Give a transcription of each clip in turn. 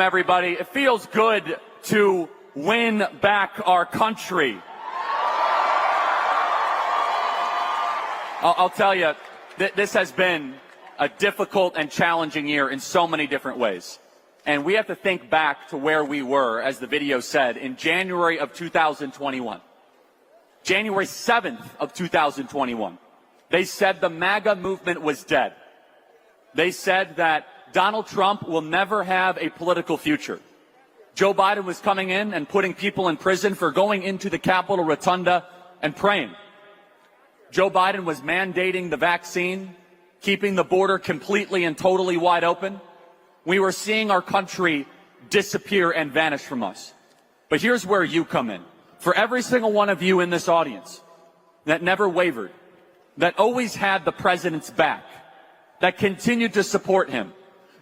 Everybody, it feels good to win back our country. I'll tell you, this has been a difficult and challenging year in so many different ways. And we have to think back to where we were, as the video said, in January of 2021. January 7th of 2021. They said the MAGA movement was dead. They said that Donald Trump will never have a political future. Joe Biden was coming in and putting people in prison for going into the Capitol Rotunda and praying. Joe Biden was mandating the vaccine, keeping the border completely and totally wide open. We were seeing our country disappear and vanish from us. But here's where you come in. For every single one of you in this audience that never wavered, that always had the president's back, that continued to support him,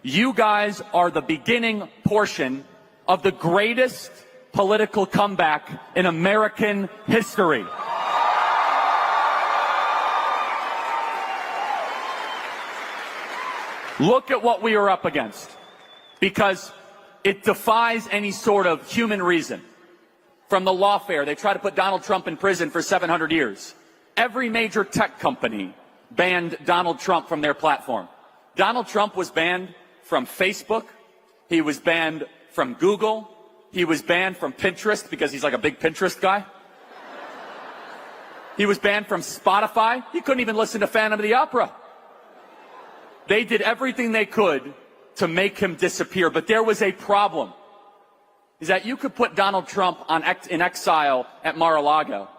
you guys are the beginning portion of the greatest political comeback in American history. Look at what we are up against, because it defies any sort of human reason. From the lawfare, they try to put Donald Trump in prison for 700 years. Every major tech company banned Donald Trump from their platform. Donald Trump was banned from Facebook. He was banned from Google. He was banned from Pinterest because he's like a big Pinterest guy. He was banned from Spotify. He couldn't even listen to Phantom of the Opera. They did everything they could to make him disappear, but there was a problem. Is that you could put Donald Trump in exile at Mar-a-Lago,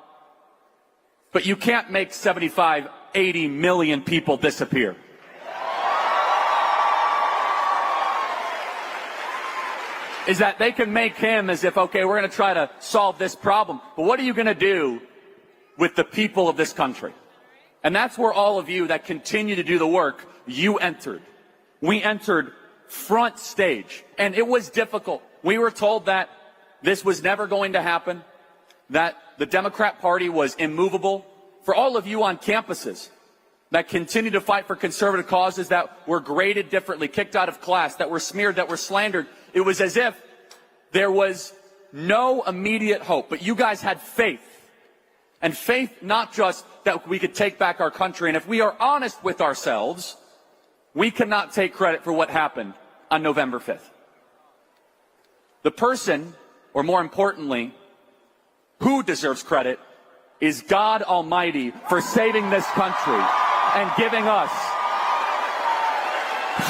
but you can't make 75, 80 million people disappear. Is that they can make him as if, okay, we're going to try to solve this problem, but what are you going to do with the people of this country? And that's where all of you that continue to do the work, you entered. We entered front stage, and it was difficult. We were told that this was never going to happen, that the Democrat Party was immovable. For all of you on campuses that continue to fight for conservative causes, that were graded differently, kicked out of class, that were smeared, that were slandered, it was as if there was no immediate hope. But you guys had faith. And faith not just that we could take back our country. And if we are honest with ourselves, we cannot take credit for what happened on November 5th. The person, or more importantly, who deserves credit, is God Almighty for saving this country and giving us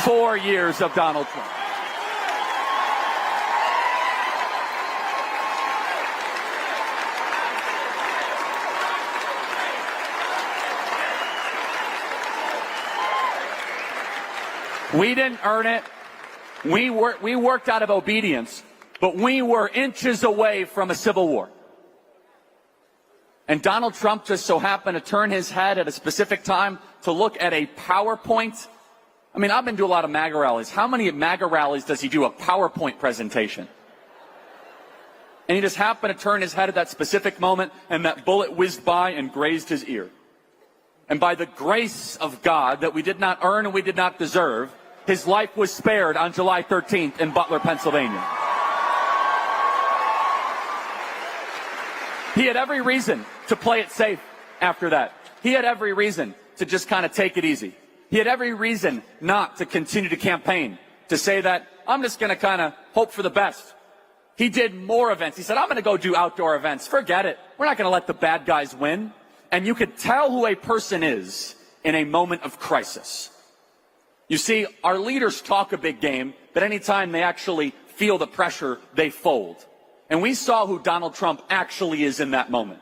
4 years of Donald Trump. We didn't earn it. We worked out of obedience, but we were inches away from a civil war. And Donald Trump just so happened to turn his head at a specific time to look at a PowerPoint. I mean, I've been to a lot of MAGA rallies. How many MAGA rallies does he do a PowerPoint presentation? And he just happened to turn his head at that specific moment, and that bullet whizzed by and grazed his ear. And by the grace of God that we did not earn and we did not deserve, his life was spared on July 13th in Butler, Pennsylvania. He had every reason to play it safe after that. He had every reason to just kind of take it easy. He had every reason not to continue to campaign, to say that I'm just going to kind of hope for the best. He did more events. He said, I'm going to go do outdoor events. Forget it. We're not going to let the bad guys win. And you could tell who a person is in a moment of crisis. You see, our leaders talk a big game, but anytime they actually feel the pressure, they fold. And we saw who Donald Trump actually is in that moment.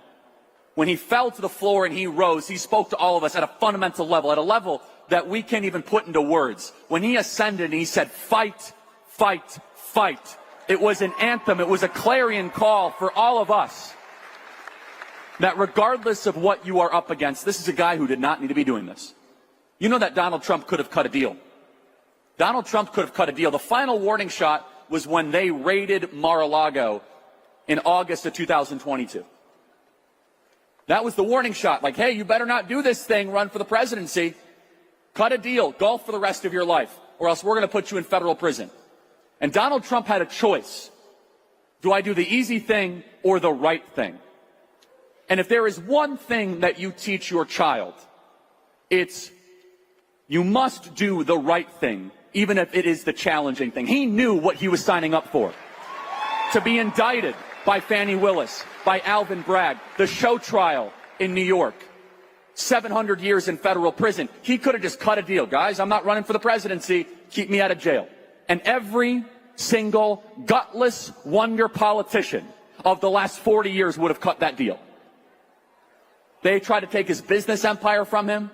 When he fell to the floor and he rose, he spoke to all of us at a fundamental level, at a level that we can't even put into words. When he ascended and he said, fight, fight, fight, it was an anthem, it was a clarion call for all of us. That regardless of what you are up against, this is a guy who did not need to be doing this. You know that Donald Trump could have cut a deal. Donald Trump could have cut a deal. The final warning shot was when they raided Mar-a-Lago in August of 2022. That was the warning shot. Like, hey, you better not do this thing, run for the presidency. Cut a deal, golf for the rest of your life, or else we're going to put you in federal prison. And Donald Trump had a choice. Do I do the easy thing or the right thing? And if there is one thing that you teach your child, it's you must do the right thing, even if it is the challenging thing. He knew what he was signing up for. To be indicted by Fani Willis, by Alvin Bragg, the show trial in New York, 700 years in federal prison. He could have just cut a deal. Guys, I'm not running for the presidency. Keep me out of jail. And every single gutless wonder politician of the last 40 years would have cut that deal. They tried to take his business empire from him.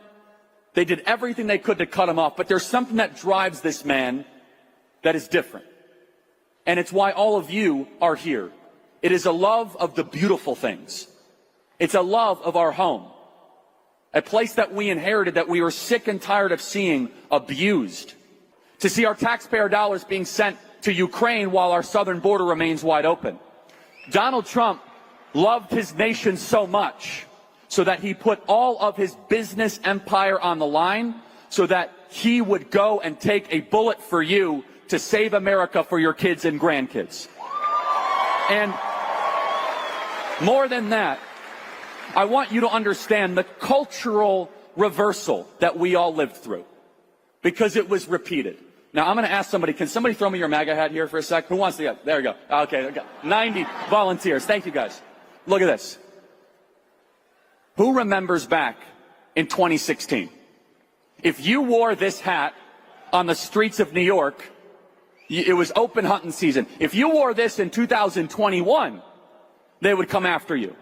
They did everything they could to cut him off. But there's something that drives this man that is different. And it's why all of you are here. It is a love of the beautiful things. It's a love of our home. A place that we inherited that we were sick and tired of seeing abused. To see our taxpayer dollars being sent to Ukraine while our southern border remains wide open. Donald Trump loved his nation so much so that he put all of his business empire on the line so that he would go and take a bullet for you to save America for your kids and grandkids. And more than that, I want you to understand the cultural reversal that we all lived through, because it was repeated. Now, I'm going to ask somebody, can somebody throw me your MAGA hat here for a sec? Who wants to get? There we go. Okay, 90 volunteers. Thank you, guys. Look at this. Who remembers back in 2016? If you wore this hat on the streets of New York, it was open hunting season. If you wore this in 2021, they would come after you.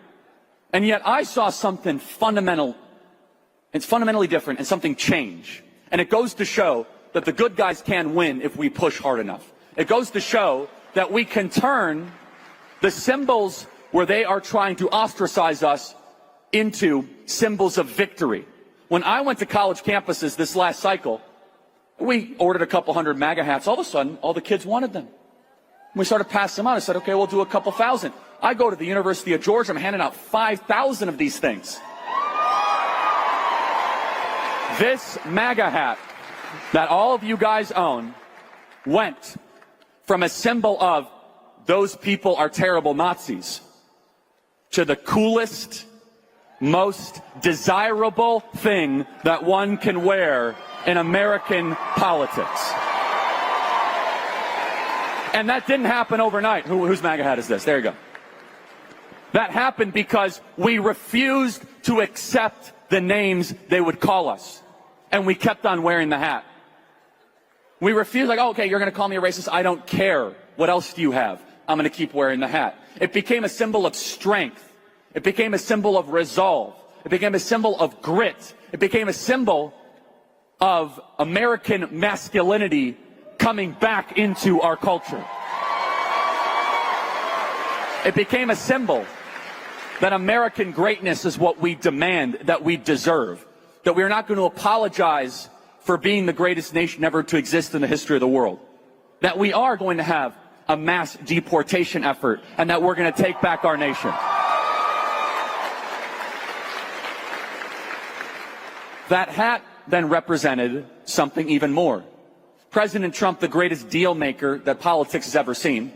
And yet I saw something fundamental. It's fundamentally different and something change. And it goes to show that the good guys can win if we push hard enough. It goes to show that we can turn the symbols where they are trying to ostracize us into symbols of victory. When I went to college campuses this last cycle, we ordered a couple hundred MAGA hats. All of a sudden, all the kids wanted them. We started passing them out. I said, okay, we'll do a couple thousand. I go to the University of Georgia. I'm handing out 5,000 of these things. This MAGA hat that all of you guys own went from a symbol of those people are terrible Nazis to the coolest, most desirable thing that one can wear in American politics. And that didn't happen overnight. Whose MAGA hat is this? There you go. That happened because we refused to accept the names they would call us. And we kept on wearing the hat. We refused, like, oh, okay, you're going to call me a racist. I don't care. What else do you have? I'm going to keep wearing the hat. It became a symbol of strength. It became a symbol of resolve. It became a symbol of grit. It became a symbol of American masculinity coming back into our culture. It became a symbol that American greatness is what we demand, that we deserve, that we are not going to apologize for being the greatest nation ever to exist in the history of the world, that we are going to have a mass deportation effort, and that we're going to take back our nation. That hat then represented something even more. President Trump, the greatest deal maker that politics has ever seen,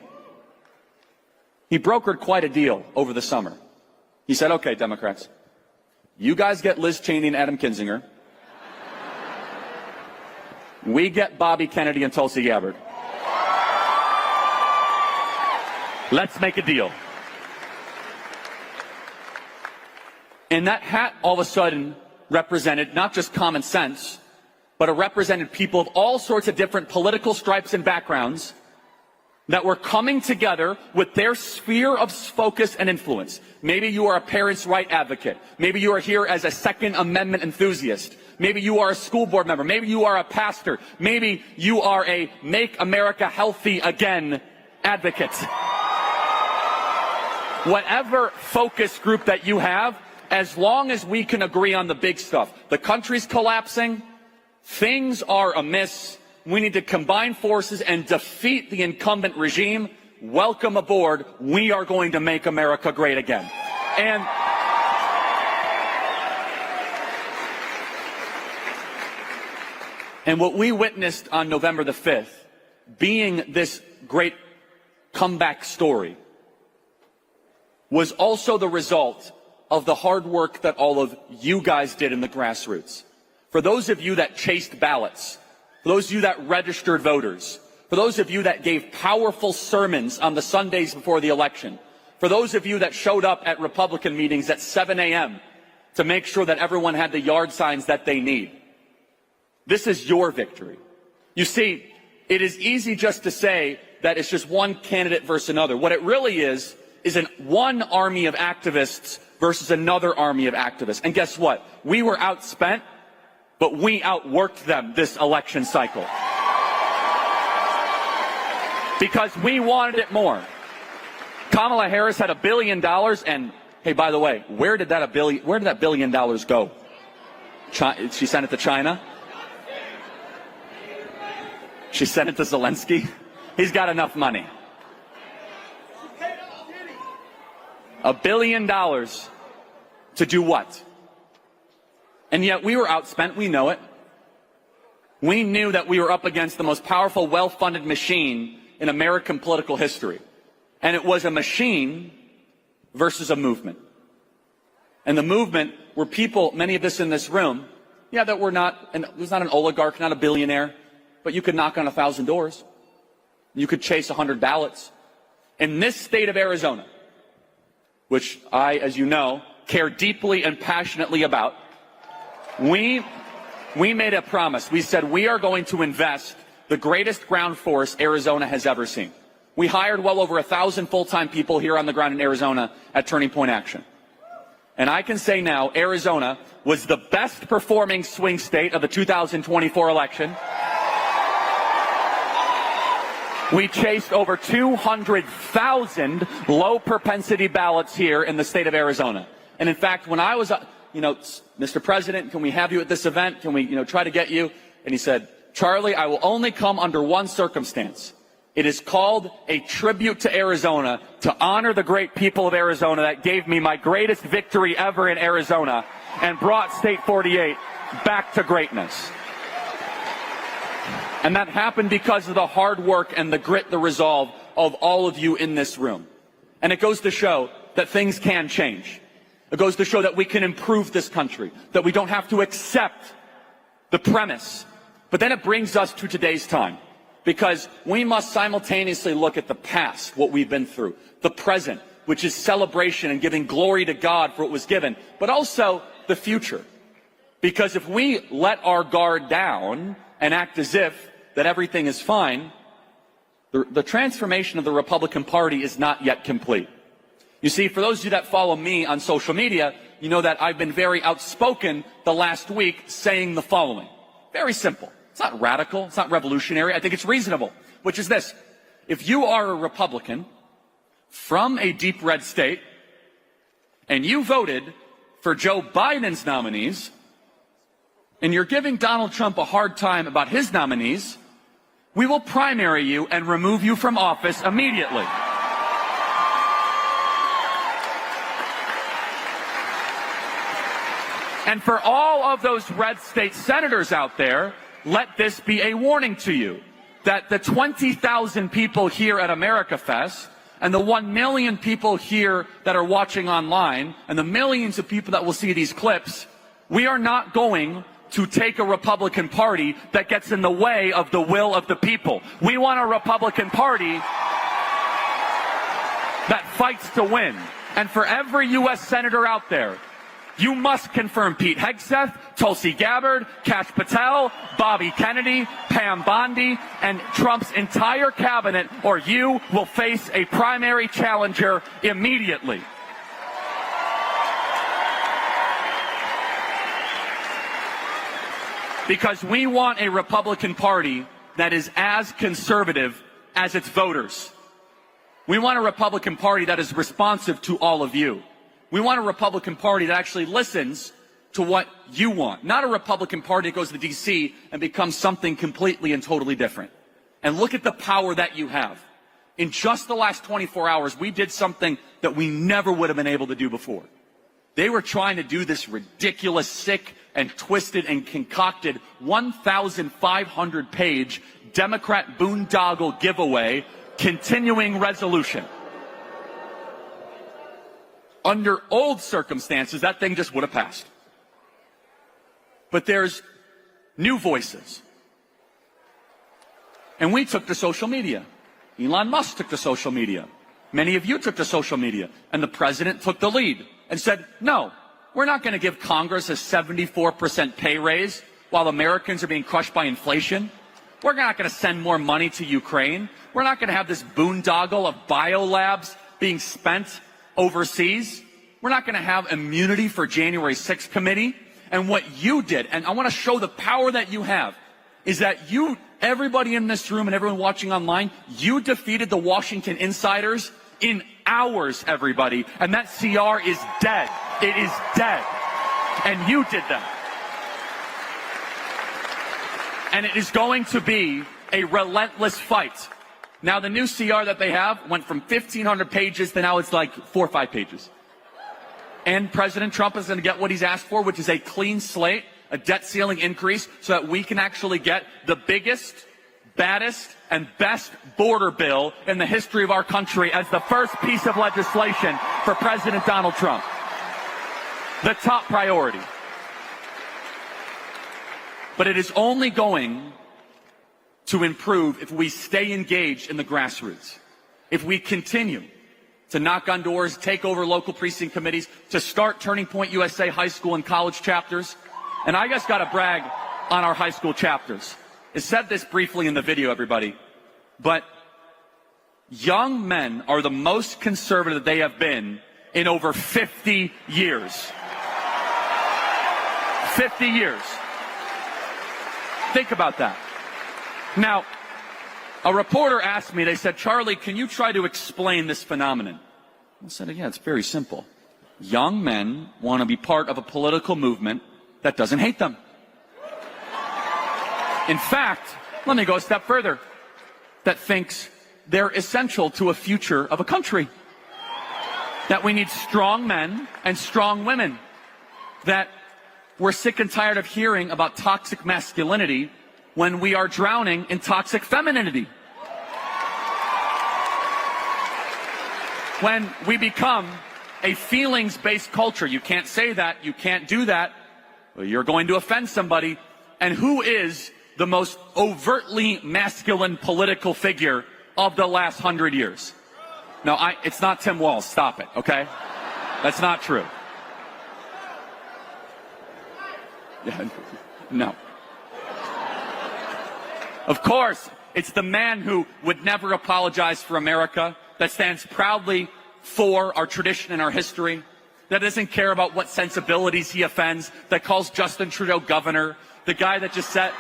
he brokered quite a deal over the summer. He said, okay, Democrats, you guys get Liz Cheney and Adam Kinzinger. We get Bobby Kennedy and Tulsi Gabbard. Let's make a deal. And that hat all of a sudden represented not just common sense, but it represented people of all sorts of different political stripes and backgrounds that were coming together with their sphere of focus and influence. Maybe you are a parents' right advocate. Maybe you are here as a Second Amendment enthusiast. Maybe you are a school board member. Maybe you are a pastor. Maybe you are a Make America Healthy Again advocate. Whatever focus group that you have, as long as we can agree on the big stuff. The country's collapsing. Things are amiss. We need to combine forces and defeat the incumbent regime. Welcome aboard. We are going to make America great again. And what we witnessed on November the 5th, being this great comeback story was also the result of the hard work that all of you guys did in the grassroots. For those of you that chased ballots, for those of you that registered voters, for those of you that gave powerful sermons on the Sundays before the election, for those of you that showed up at Republican meetings at 7 a.m. to make sure that everyone had the yard signs that they need. This is your victory. You see, it is easy just to say that it's just one candidate versus another. What it really is one army of activists versus another army of activists. And guess what? We were outspent, but we outworked them this election cycle. Because we wanted it more. Kamala Harris had $1 billion, and hey, by the way, where did that $1 billion go? She sent it to China? She sent it to Zelensky? He's got enough money. $1 billion to do what? And yet we were outspent, we know it. We knew that we were up against the most powerful, well-funded machine in American political history. And it was a machine versus a movement. And the movement were people, many of us in this room, that were was not an oligarch, not a billionaire, but you could knock on 1,000 doors. You could chase 100 ballots. In this state of Arizona, which I, as you know, care deeply and passionately about, we made a promise. We said we are going to invest the greatest ground force Arizona has ever seen. We hired well over 1,000 full-time people here on the ground in Arizona at Turning Point Action. And I can say now, Arizona was the best performing swing state of the 2024 election. We chased over 200,000 low propensity ballots here in the state of Arizona. And in fact, when I was, Mr. President, can we have you at this event? Can we, try to get you? And he said, Charlie, I will only come under one circumstance. It is called a tribute to Arizona, to honor the great people of Arizona that gave me my greatest victory ever in Arizona and brought State 48 back to greatness. And that happened because of the hard work and the grit, the resolve of all of you in this room. And it goes to show that things can change. It goes to show that we can improve this country, that we don't have to accept the premise. But then it brings us to today's time, because we must simultaneously look at the past, what we've been through, the present, which is celebration and giving glory to God for what was given, but also the future. Because if we let our guard down and act as if that everything is fine, the transformation of the Republican Party is not yet complete. You see, for those of you that follow me on social media, you know that I've been very outspoken the last week saying the following. Very simple. It's not radical. It's not revolutionary. I think it's reasonable, which is this. If you are a Republican from a deep red state and you voted for Joe Biden's nominees and you're giving Donald Trump a hard time about his nominees, we will primary you and remove you from office immediately. And for all of those red state senators out there, let this be a warning to you that the 20,000 people here at America Fest and the 1 million people here that are watching online and the millions of people that will see these clips, we are not going to take a Republican Party that gets in the way of the will of the people. We want a Republican Party that fights to win. And for every U.S. Senator out there, you must confirm Pete Hegseth, Tulsi Gabbard, Kash Patel, Bobby Kennedy, Pam Bondi, and Trump's entire cabinet, or you will face a primary challenger immediately. Because we want a Republican Party that is as conservative as its voters. We want a Republican Party that is responsive to all of you. We want a Republican Party that actually listens to what you want, not a Republican Party that goes to D.C. and becomes something completely and totally different. And look at the power that you have. In just the last 24 hours, we did something that we never would have been able to do before. They were trying to do this ridiculous, sick, and twisted and concocted 1,500-page Democrat boondoggle giveaway continuing resolution. Under old circumstances, that thing just would have passed. But there's new voices. And we took to social media. Elon Musk took to social media. Many of you took to social media. And the president took the lead and said, no, we're not going to give Congress a 74% pay raise while Americans are being crushed by inflation. We're not going to send more money to Ukraine. We're not going to have this boondoggle of biolabs being spent overseas. We're not going to have immunity for January 6th committee. And what you did, and I want to show the power that you have, is that you, everybody in this room and everyone watching online, you defeated the Washington insiders in hours, everybody. And that CR is dead. It is dead. And you did that. And it is going to be a relentless fight. Now, the new CR that they have went from 1,500 pages to now it's like 4 or 5 pages. And President Trump is going to get what he's asked for, which is a clean slate, a debt ceiling increase, so that we can actually get the biggest, baddest, and best border bill in the history of our country as the first piece of legislation for President Donald Trump. The top priority. But it is only going to improve if we stay engaged in the grassroots. If we continue to knock on doors, take over local precinct committees, to start Turning Point USA high school and college chapters. And I just got to brag on our high school chapters. I said this briefly in the video, everybody, but young men are the most conservative they have been in over 50 years. 50 years. Think about that. Now, a reporter asked me, they said, Charlie, can you try to explain this phenomenon? I said, yeah, it's very simple. Young men want to be part of a political movement that doesn't hate them. In fact, let me go a step further, that thinks they're essential to a future of a country. That we need strong men and strong women. That we're sick and tired of hearing about toxic masculinity when we are drowning in toxic femininity. When we become a feelings-based culture, you can't say that, you can't do that, well, you're going to offend somebody. And who is the most overtly masculine political figure of the last 100 years? No, it's not Tim Walz. Stop it, okay? That's not true. Yeah, no. Of course, it's the man who would never apologize for America, that stands proudly for our tradition and our history, that doesn't care about what sensibilities he offends, that calls Justin Trudeau governor, the guy that just said...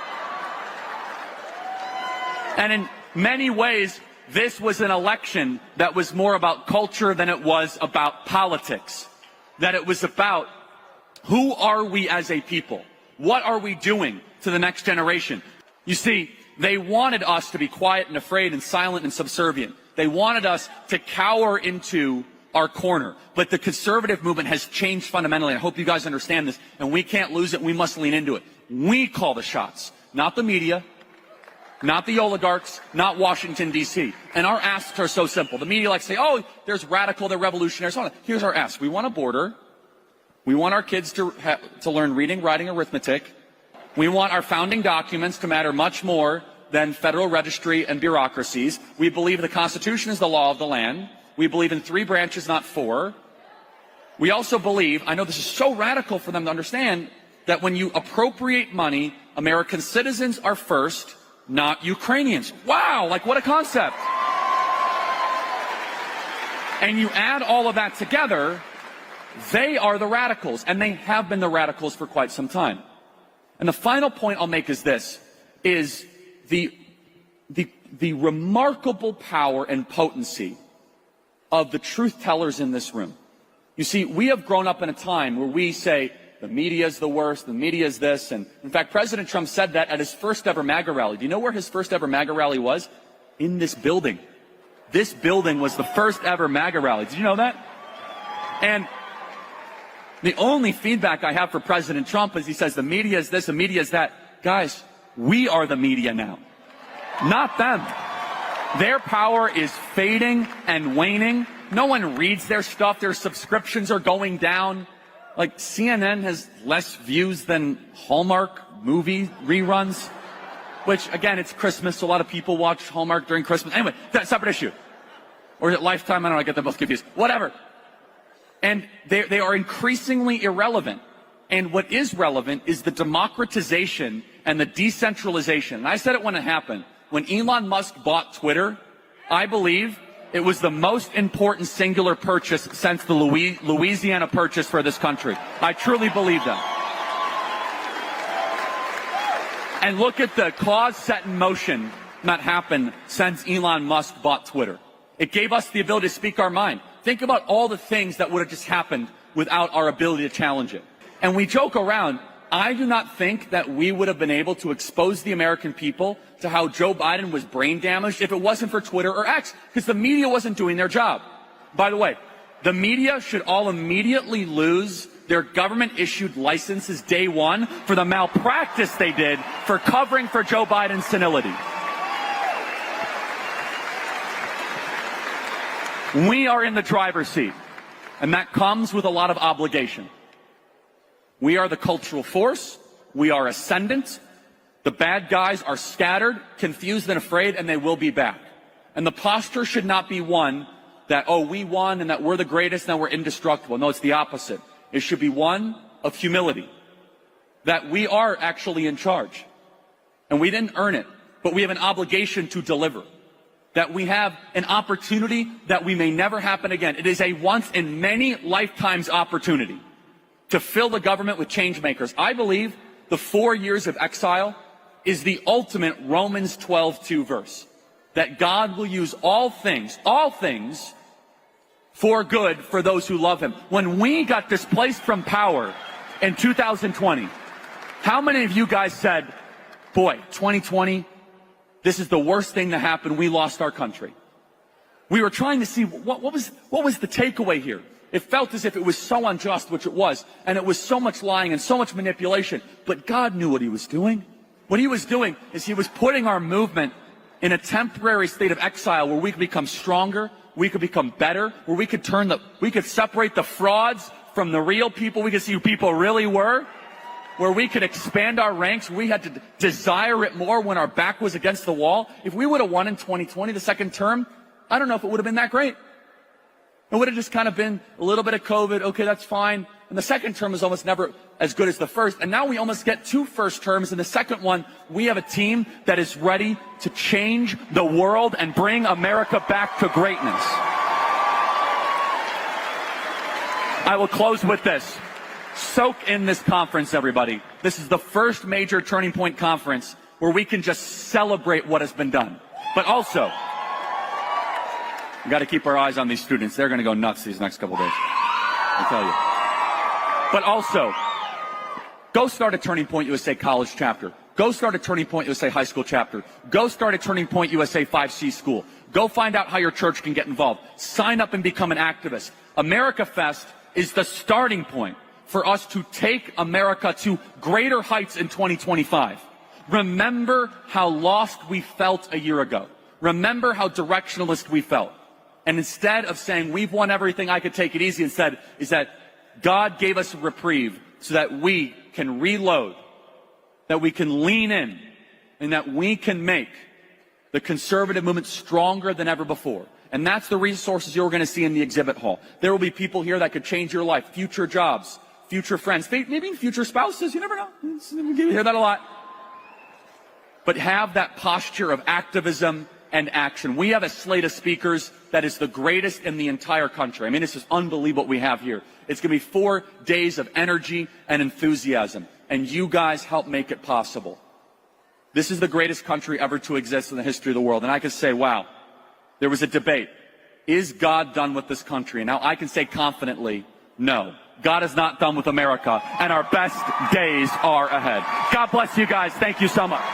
And in many ways, this was an election that was more about culture than it was about politics. That it was about who are we as a people? What are we doing to the next generation? You see, they wanted us to be quiet and afraid and silent and subservient. They wanted us to cower into our corner. But the conservative movement has changed fundamentally. I hope you guys understand this. And we can't lose it. We must lean into it. We call the shots, not the media, not the oligarchs, not Washington, D.C. And our asks are so simple. The media likes to say, oh, there's radical, they're revolutionaries. Here's our ask. We want a border. We want our kids to learn reading, writing, arithmetic. We want our founding documents to matter much more than federal registry and bureaucracies. We believe the Constitution is the law of the land. We believe in 3 branches, not 4. We also believe, I know this is so radical for them to understand, that when you appropriate money, American citizens are first, not Ukrainians. Wow, like what a concept. And you add all of that together, they are the radicals, and they have been the radicals for quite some time. And the final point I'll make is this, is the remarkable power and potency of the truth tellers in this room. You see, we have grown up in a time where we say, the media is the worst, the media is this, and in fact, President Trump said that at his first ever MAGA rally. Do you know where his first ever MAGA rally was? In this building. This building was the first ever MAGA rally. Did you know that? And the only feedback I have for President Trump is he says the media is this, the media is that. Guys, we are the media now, not them. Their power is fading and waning. No one reads their stuff. Their subscriptions are going down. Like, CNN has less views than Hallmark movie reruns, which, again, it's Christmas, so a lot of people watch Hallmark during Christmas. Anyway, that's a separate issue. Or is it Lifetime? I don't know, I get them both confused. Whatever. And they are increasingly irrelevant. And what is relevant is the democratization and the decentralization. And I said it when it happened. When Elon Musk bought Twitter, I believe it was the most important singular purchase since the Louisiana Purchase for this country. I truly believe that. And look at the cause set in motion that happened since Elon Musk bought Twitter. It gave us the ability to speak our mind. Think about all the things that would have just happened without our ability to challenge it. And we joke around. I do not think that we would have been able to expose the American people to how Joe Biden was brain damaged if it wasn't for Twitter or X, because the media wasn't doing their job. By the way, the media should all immediately lose their government-issued licenses day one for the malpractice they did for covering for Joe Biden's senility. We are in the driver's seat, and that comes with a lot of obligation. We are the cultural force. We are ascendant. The bad guys are scattered, confused, and afraid, and they will be back. And the posture should not be one that, oh, we won and that we're the greatest and that we're indestructible. No, it's the opposite. It should be one of humility, that we are actually in charge. And we didn't earn it, but we have an obligation to deliver. That we have an opportunity that we may never happen again. It is a once in many lifetimes opportunity to fill the government with change makers. I believe the 4 years of exile is the ultimate Romans 12:2 verse. That God will use all things for good for those who love him. When we got displaced from power in 2020, how many of you guys said, boy, 2020, this is the worst thing that happened. We lost our country. We were trying to see what was the takeaway here. It felt as if it was so unjust, which it was, and it was so much lying and so much manipulation. But God knew what he was doing. What he was doing is he was putting our movement in a temporary state of exile where we could become stronger, we could become better, where we could separate the frauds from the real people. We could see who people really were, where we could expand our ranks. We had to desire it more when our back was against the wall. If we would have won in 2020, the second term, I don't know if it would have been that great. It would have just kind of been a little bit of COVID. Okay, that's fine. And the second term is almost never as good as the first. And now we almost get 2 first terms. In the second one, we have a team that is ready to change the world and bring America back to greatness. I will close with this. Soak in this conference, everybody. This is the first major Turning Point conference where we can just celebrate what has been done. But also, we've got to keep our eyes on these students. They're going to go nuts these next couple days. I tell you. But also, go start a Turning Point USA college chapter. Go start a Turning Point USA high school chapter. Go start a Turning Point USA 5C school. Go find out how your church can get involved. Sign up and become an activist. America Fest is the starting point for us to take America to greater heights in 2025. Remember how lost we felt a year ago. Remember how directionalist we felt. And instead of saying, we've won everything, I could take it easy, instead is that God gave us a reprieve so that we can reload, that we can lean in, and that we can make the conservative movement stronger than ever before. And that's the resources you're going to see in the exhibit hall. There will be people here that could change your life, future jobs, future friends, maybe future spouses. You never know. You hear that a lot. But have that posture of activism and action. We have a slate of speakers that is the greatest in the entire country. I mean, this is unbelievable what we have here. It's going to be 4 days of energy and enthusiasm, and you guys help make it possible. This is the greatest country ever to exist in the history of the world, and I can say, wow, there was a debate. Is God done with this country? And now I can say confidently, no. God is not done with America, and our best days are ahead. God bless you guys. Thank you so much.